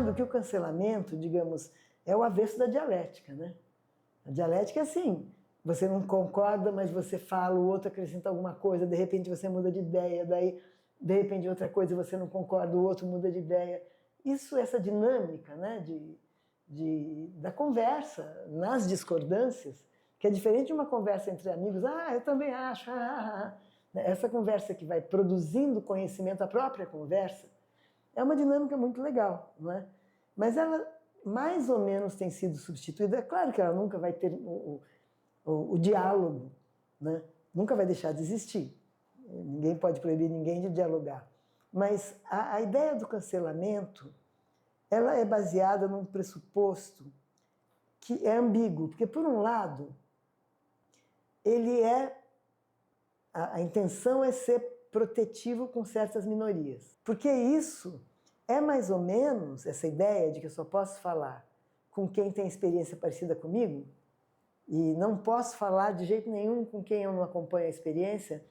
achando que o cancelamento, digamos, é o avesso da dialética, né? A dialética é assim, você não concorda, mas você fala, o outro acrescenta alguma coisa, de repente você muda de ideia, daí de repente outra coisa você não concorda, o outro muda de ideia. Isso, essa dinâmica, né, da conversa nas discordâncias, que é diferente de uma conversa entre amigos, eu também acho, Essa conversa que vai produzindo conhecimento, a própria conversa, é uma dinâmica muito legal, não é? Mas ela mais ou menos tem sido substituída. É claro que ela nunca vai ter o diálogo, né? Nunca vai deixar de existir. Ninguém pode proibir ninguém de dialogar. Mas a ideia do cancelamento, ela é baseada num pressuposto que é ambíguo, porque por um lado, a intenção é ser protetivo com certas minorias. Porque isso é mais ou menos essa ideia de que eu só posso falar com quem tem experiência parecida comigo e não posso falar de jeito nenhum com quem eu não acompanho a experiência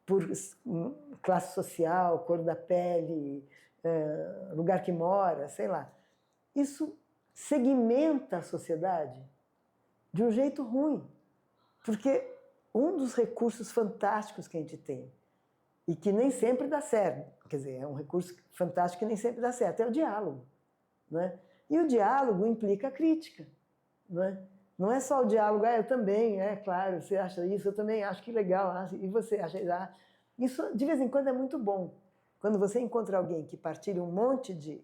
por classe social, cor da pele, lugar que mora, sei lá. Isso segmenta a sociedade de um jeito ruim, porque um dos recursos fantásticos que a gente tem e que nem sempre dá certo, quer dizer, é um recurso fantástico que nem sempre dá certo, é o diálogo, né? E o diálogo implica a crítica, né? Não é só o diálogo, eu também, claro, você acha isso, eu também acho que legal, e você acha... Isso, de vez em quando, é muito bom. Quando você encontra alguém que partilha um monte de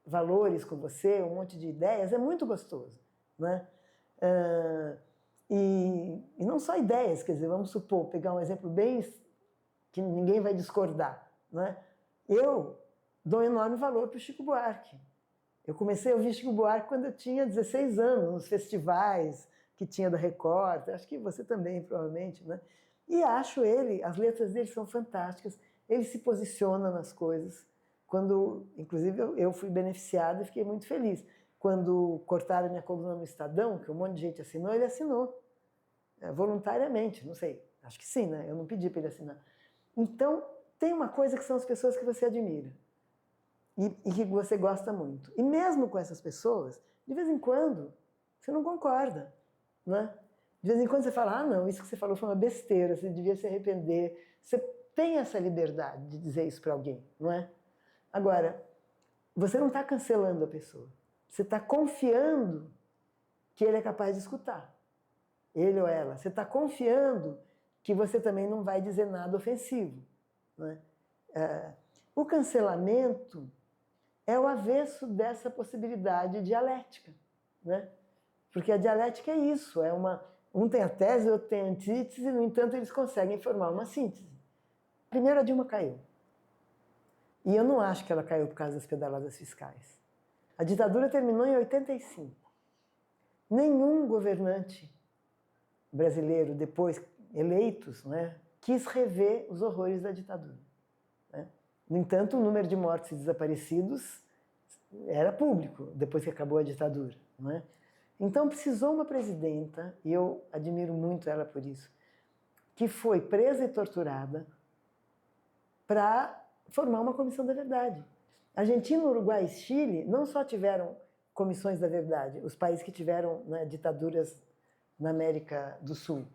valores com você, um monte de ideias, é muito gostoso, né? E não só ideias, quer dizer, vamos supor, pegar um exemplo bem que ninguém vai discordar, né? Eu dou enorme valor para o Chico Buarque. Eu comecei a ouvir Chico Buarque quando eu tinha 16 anos, nos festivais que tinha da Record, acho que você também, provavelmente, né? E acho as letras dele são fantásticas, ele se posiciona nas coisas. Quando, inclusive, eu fui beneficiada e fiquei muito feliz. Quando cortaram minha coluna no Estadão, que um monte de gente assinou, ele assinou. Voluntariamente, não sei, acho que sim, né? Eu não pedi para ele assinar. Então, tem uma coisa que são as pessoas que você admira e que você gosta muito. E mesmo com essas pessoas, de vez em quando, você não concorda, né? De vez em quando você fala, não, isso que você falou foi uma besteira, você devia se arrepender. Você tem essa liberdade de dizer isso para alguém, não é? Agora, você não está cancelando a pessoa. Você está confiando que ele é capaz de escutar. Ele ou ela. Você está confiando que você também não vai dizer nada ofensivo, né? O cancelamento é o avesso dessa possibilidade dialética, né? Porque a dialética é isso, um tem a tese, outro tem a antítese, no entanto eles conseguem formar uma síntese. Primeiro a Dilma caiu. E eu não acho que ela caiu por causa das pedaladas fiscais. A ditadura terminou em 85. Nenhum governante brasileiro, depois eleitos, né, quis rever os horrores da ditadura, né? No entanto, o número de mortos e desaparecidos era público depois que acabou a ditadura, não é? Então precisou uma presidenta, e eu admiro muito ela por isso, que foi presa e torturada para formar uma comissão da verdade. Argentina, Uruguai e Chile não só tiveram comissões da verdade, os países que tiveram, né, ditaduras na América do Sul.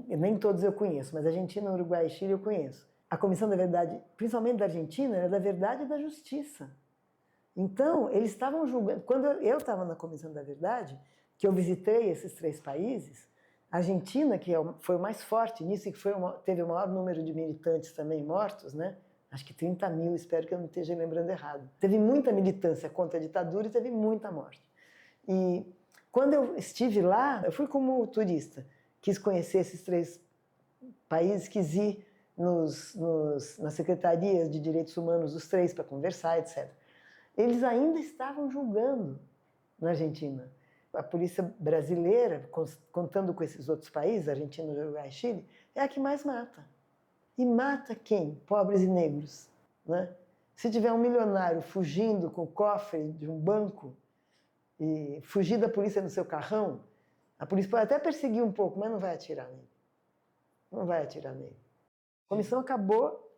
Nem todos eu conheço, mas Argentina, Uruguai e Chile eu conheço. A Comissão da Verdade, principalmente da Argentina, era da verdade e da justiça. Então, eles estavam julgando... Quando eu estava na Comissão da Verdade, que eu visitei esses 3 países, a Argentina, que foi o mais forte nisso, e que teve o maior número de militantes também mortos, né? Acho que 30 mil, espero que eu não esteja lembrando errado. Teve muita militância contra a ditadura e teve muita morte. E quando eu estive lá, eu fui como turista, quis conhecer esses 3 países, quis ir nas secretarias de direitos humanos dos 3 para conversar, etc. Eles ainda estavam julgando na Argentina. A polícia brasileira, contando com esses outros países, Argentina, Uruguai e Chile, é a que mais mata. E mata quem? Pobres e negros, né? Se tiver um milionário fugindo com o cofre de um banco e fugir da polícia no seu carrão, a polícia pode até perseguir um pouco, mas não vai atirar nele. Não vai atirar nele. A comissão acabou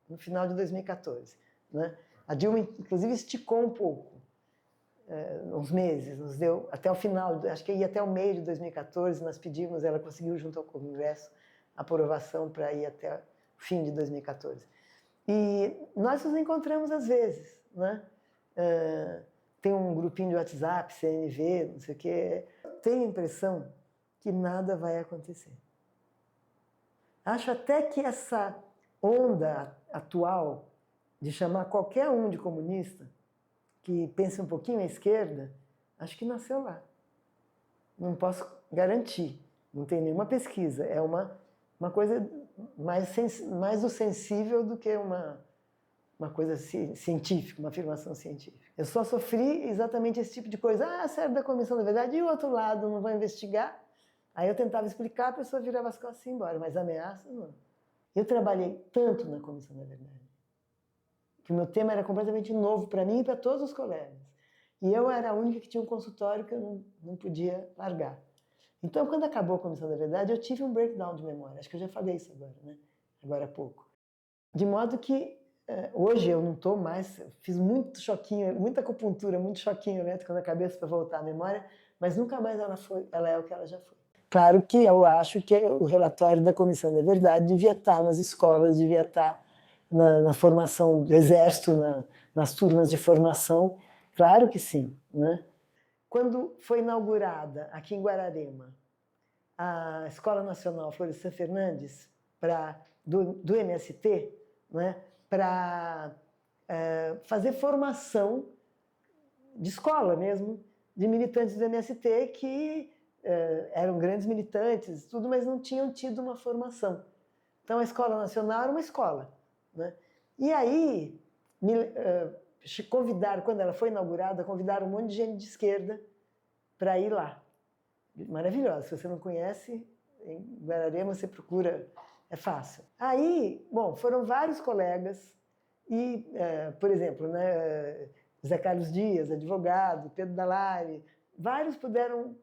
no final de 2014, né? A Dilma, inclusive, esticou um pouco, uns meses, nos deu até o final, acho que ia até o meio de 2014, nós pedimos, ela conseguiu, junto ao Congresso, aprovação para ir até o fim de 2014. E nós nos encontramos às vezes, né? Tem um grupinho de WhatsApp, CNV, não sei o quê. Tenho a impressão que nada vai acontecer. Acho até que essa onda atual de chamar qualquer um de comunista que pense um pouquinho à esquerda, acho que nasceu lá. Não posso garantir, não tem nenhuma pesquisa. É uma coisa mais do sensível do que uma coisa científica, uma afirmação científica. Eu só sofri exatamente esse tipo de coisa. Ah, serve da Comissão da Verdade, e o outro lado não vai investigar? Aí eu tentava explicar, a pessoa virava as costas e ia embora, mas ameaças não. Eu trabalhei tanto na Comissão da Verdade, que o meu tema era completamente novo para mim e para todos os colegas. E eu era a única que tinha um consultório que eu não podia largar. Então, quando acabou a Comissão da Verdade, eu tive um breakdown de memória. Acho que eu já falei isso agora, né? Agora há pouco. De modo que hoje eu não estou mais, fiz muito choquinho, muita acupuntura, muito choquinho elétrico na cabeça para voltar à memória, mas nunca mais ela é o que ela já foi. Claro que eu acho que o relatório da Comissão da Verdade devia estar nas escolas, devia estar na formação do Exército, nas turmas de formação. Claro que sim, né? Quando foi inaugurada aqui em Guararema a Escola Nacional Florestan Fernandes do MST, né, para fazer formação de escola mesmo, de militantes do MST que eram grandes militantes, tudo, mas não tinham tido uma formação. Então a Escola Nacional era uma escola, né? E aí convidaram, quando ela foi inaugurada, convidaram um monte de gente de esquerda para ir lá. Maravilhosa. Se você não conhece, em Guararema você procura, é fácil. Aí, bom, foram vários colegas e, por exemplo, né, Zé Carlos Dias, advogado, Pedro Dalari, vários puderam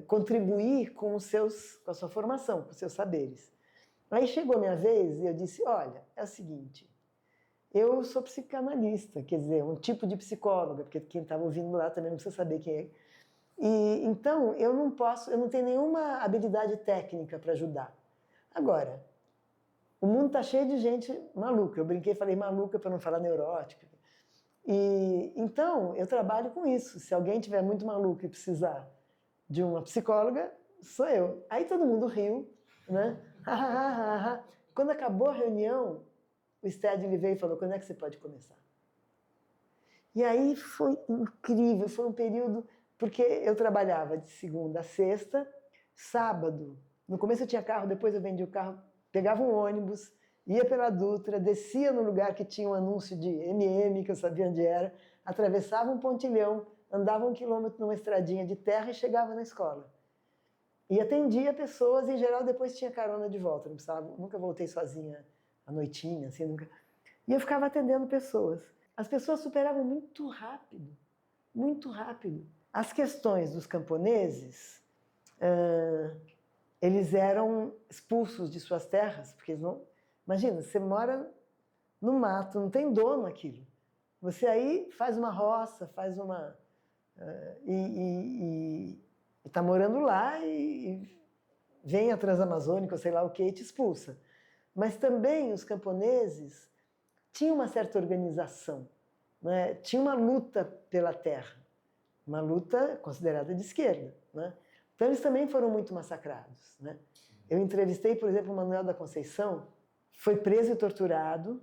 contribuir com a sua formação, com os seus saberes. Aí chegou a minha vez e eu disse, olha, é o seguinte, eu sou psicanalista, quer dizer, um tipo de psicóloga, porque quem estava ouvindo lá também não precisa saber quem é. E então eu não tenho nenhuma habilidade técnica para ajudar. Agora, o mundo está cheio de gente maluca. Eu brinquei, falei maluca para não falar neurótica. E então eu trabalho com isso. Se alguém tiver muito maluco e precisar de uma psicóloga, sou eu. Aí todo mundo riu, né? Quando acabou a reunião, o Stedley veio e falou: quando é que você pode começar? E aí foi incrível, foi um período, porque eu trabalhava de segunda a sexta, sábado. No começo eu tinha carro, depois eu vendi o carro, pegava um ônibus, ia pela Dutra, descia no lugar que tinha um anúncio de MM, que eu sabia onde era, atravessava um pontilhão, andava 1 quilômetro numa estradinha de terra e chegava na escola. E atendia pessoas, em geral depois tinha carona de volta, não precisava, nunca voltei sozinha à noitinha, assim, nunca. E eu ficava atendendo pessoas. As pessoas superavam muito rápido, muito rápido. As questões dos camponeses, eles eram expulsos de suas terras, porque eles não... Imagina, você mora no mato, não tem dono aquilo. Você aí faz uma roça, faz uma... e está morando lá e vem a Transamazônica, ou sei lá o que, e te expulsa. Mas também os camponeses tinham uma certa organização, né? Tinha uma luta pela terra, uma luta considerada de esquerda, né? Então eles também foram muito massacrados, né? Eu entrevistei, por exemplo, o Manuel da Conceição, foi preso e torturado,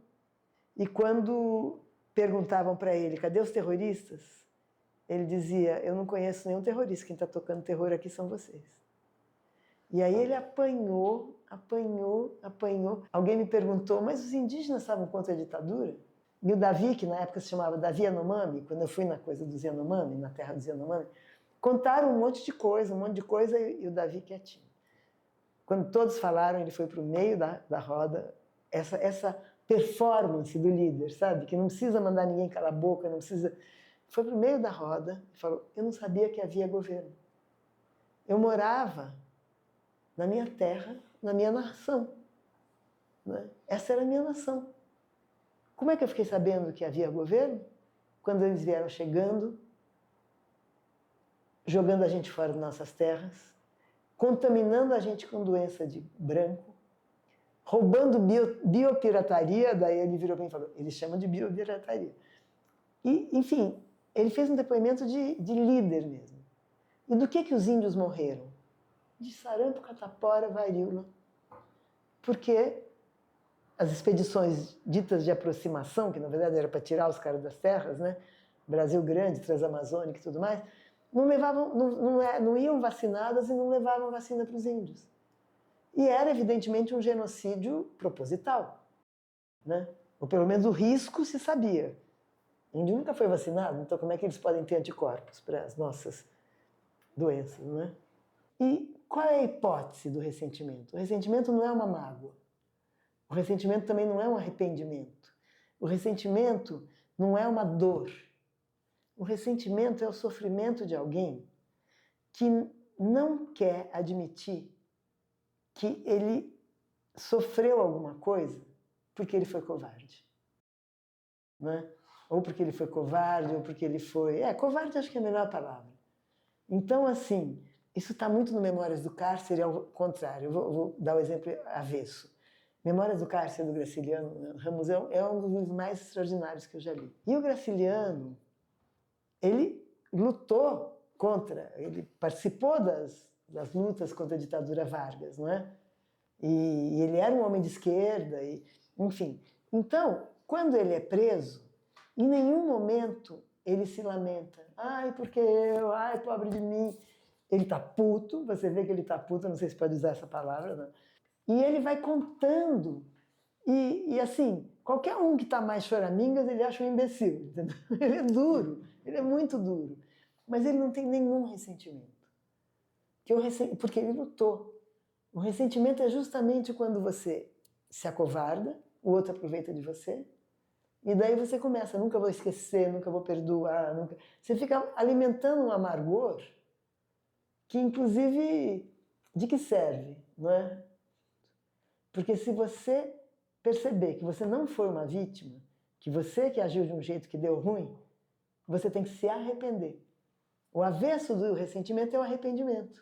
e quando perguntavam para ele, cadê os terroristas? Ele dizia, eu não conheço nenhum terrorista, quem está tocando terror aqui são vocês. E aí ele apanhou. Alguém me perguntou, mas os indígenas estavam contra a ditadura? E o Davi, que na época se chamava Davi Yanomami, quando eu fui na coisa dos Yanomami, na terra dos Yanomami, contaram um monte de coisa, e o Davi quietinho. Quando todos falaram, ele foi para o meio da roda, essa performance do líder, sabe? Que não precisa mandar ninguém calar a boca, não precisa... Foi para o meio da roda e falou, eu não sabia que havia governo. Eu morava na minha terra, na minha nação. Né? Essa era a minha nação. Como é que eu fiquei sabendo que havia governo? Quando eles vieram chegando, jogando a gente fora das nossas terras, contaminando a gente com doença de branco, roubando biopirataria, daí ele virou para mim e falou, eles chamam de biopirataria. E, enfim, ele fez um depoimento de líder mesmo. E do que os índios morreram? De sarampo, catapora, varíola. Porque as expedições ditas de aproximação, que na verdade era para tirar os caras das terras, né? Brasil Grande, Transamazônica e tudo mais, não levavam, não iam vacinadas e não levavam vacina para os índios. E era, evidentemente, um genocídio proposital, né? Ou pelo menos o risco se sabia. O índio nunca foi vacinado, então como é que eles podem ter anticorpos para as nossas doenças, né? E qual é a hipótese do ressentimento? O ressentimento não é uma mágoa. O ressentimento também não é um arrependimento. O ressentimento não é uma dor. O ressentimento é o sofrimento de alguém que não quer admitir que ele sofreu alguma coisa porque ele foi covarde, né? Ou porque ele foi covarde, ou porque ele foi... covarde acho que é a melhor palavra. Então, assim, isso está muito no Memórias do Cárcere, ao contrário. Eu vou dar o exemplo avesso. Memórias do Cárcere, do Graciliano Ramos, é um dos livros mais extraordinários que eu já li. E o Graciliano, ele lutou contra, ele participou das lutas contra a ditadura Vargas, não é? E ele era um homem de esquerda, enfim. Então, quando ele é preso, em nenhum momento ele se lamenta. Ai, porque eu, ai, pobre de mim. Ele está puto, você vê que ele está puto, não sei se pode usar essa palavra, não. E ele vai contando. E assim, qualquer um que está mais choramingas, ele acha um imbecil, entendeu? Ele é duro, ele é muito duro. Mas ele não tem nenhum ressentimento. Porque ele lutou. O ressentimento é justamente quando você se acovarda, o outro aproveita de você, e daí você começa, nunca vou esquecer, nunca vou perdoar, nunca... Você fica alimentando um amargor que, inclusive, de que serve, não é? Porque se você perceber que você não foi uma vítima, que você que agiu de um jeito que deu ruim, você tem que se arrepender. O avesso do ressentimento é o arrependimento.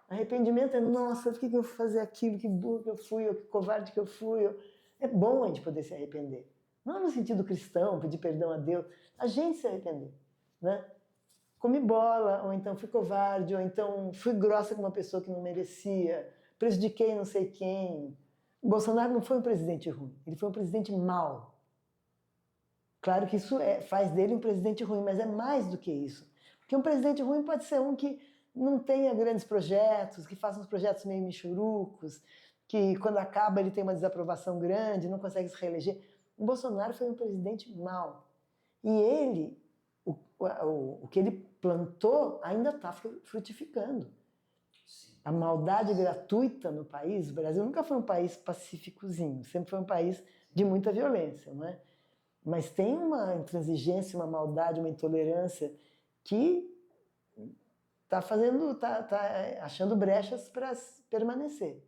Arrependimento é, nossa, por que eu fui fazer aquilo, que burro que eu fui, ou que covarde que eu fui. É bom a gente poder se arrepender. Não no sentido cristão, pedir perdão a Deus. A gente se arrepender, né? Comi bola, ou então fui covarde, ou então fui grossa com uma pessoa que não merecia, prejudiquei não sei quem. O Bolsonaro não foi um presidente ruim, ele foi um presidente mau. Claro que isso faz dele um presidente ruim, mas é mais do que isso. Porque um presidente ruim pode ser um que não tenha grandes projetos, que faça uns projetos meio michurucos, que quando acaba ele tem uma desaprovação grande, não consegue se reeleger. O Bolsonaro foi um presidente mau. E ele, o que ele plantou ainda está frutificando. A maldade gratuita no país, o Brasil nunca foi um país pacíficozinho, sempre foi um país de muita violência, não é? Mas tem uma intransigência, uma maldade, uma intolerância que está achando brechas para permanecer.